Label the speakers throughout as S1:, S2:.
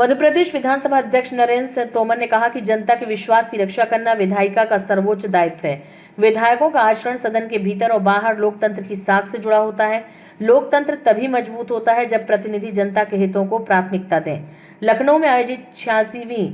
S1: मध्य प्रदेश विधानसभा अध्यक्ष नरेंद्र सिंह तोमर ने कहा कि जनता के विश्वास की रक्षा करना विधायिका का सर्वोच्च दायित्व है। विधायकों का आचरण सदन के भीतर और बाहर लोकतंत्र की साख से जुड़ा होता है। लोकतंत्र तभी मजबूत होता है जब प्रतिनिधि जनता के हितों को प्राथमिकता दें। लखनऊ में आयोजित 86वीं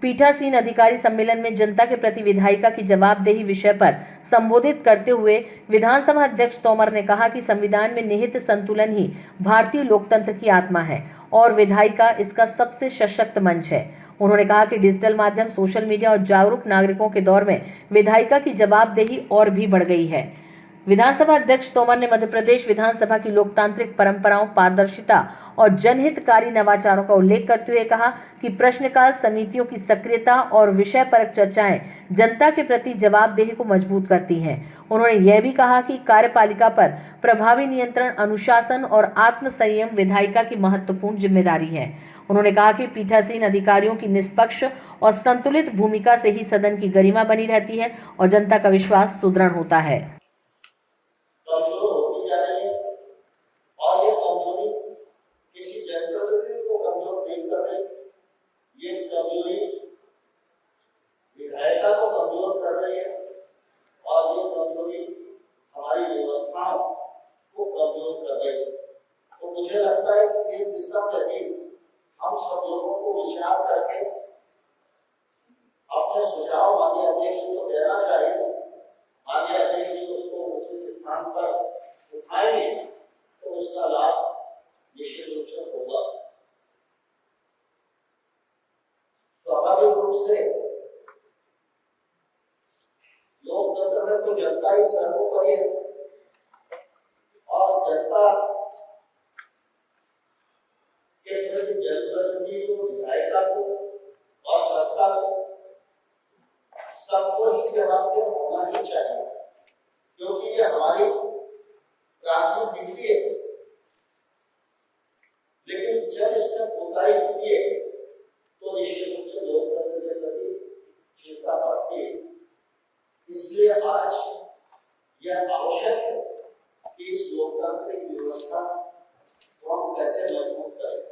S1: पीठासीन अधिकारी सम्मेलन में जनता के प्रति विधायिका की जवाबदेही विषय पर संबोधित करते हुए विधानसभा अध्यक्ष तोमर ने कहा कि संविधान में निहित संतुलन ही भारतीय लोकतंत्र की आत्मा है और विधायिका इसका सबसे सशक्त मंच है। उन्होंने कहा कि डिजिटल माध्यम, सोशल मीडिया और जागरूक नागरिकों के दौर में विधायिका की जवाबदेही और भी बढ़ गई है। विधानसभा अध्यक्ष तोमर ने मध्य प्रदेश विधानसभा की लोकतांत्रिक परंपराओं, पारदर्शिता और जनहितकारी नवाचारों का उल्लेख करते हुए कहा कि प्रश्नकाल समितियों की सक्रियता और विषय परक चर्चाएं जनता के प्रति जवाबदेही को मजबूत करती हैं। उन्होंने यह भी कहा कि कार्यपालिका पर प्रभावी नियंत्रण, अनुशासन और आत्मसंयम विधायिका की महत्वपूर्ण जिम्मेदारी है। उन्होंने कहा कि पीठासीन अधिकारियों की निष्पक्ष और संतुलित भूमिका से ही सदन की गरिमा बनी रहती है और जनता का विश्वास सुदृढ़ होता है।
S2: कमजोर होती जा रही है और ये कमजोरी किसी जनप्रतिनिधि को कमजोर नहीं कर रही, ये कमजोरी विधायिका को कमजोर कर रही है और ये कमजोरी हमारी व्यवस्थाओं को कमजोर कर रही है। तो मुझे लगता है कि इस दिशा में भी हम सब लोगों को विचार करके अपने सुझाव माननीय अध्यक्ष जी को देना चाहिए। माननीय अध्यक्ष जी उसको उचित स्थान पर उठाएंगे तो उसका लाभ निश्चित रूप से होगा। स्वाभाविक रूप से लोकतंत्र में तो जनता ही सर्वोपरि है और जनता के प्रति जनप्रतिनिधि को, विधायिका को और सत्ता को सबको ही जवाबदेह होना ही चाहिए, क्योंकि ये हमारी प्राथमिक ड्यूटी है। लेकिन जब इसमें कोताही होती है तो निश्चित रूप से लोकतंत्र के प्रति चिंता बढ़ती है। इसलिए आज यह आवश्यक है कि इस लोकतांत्रिक व्यवस्था को हम कैसे मजबूत करें।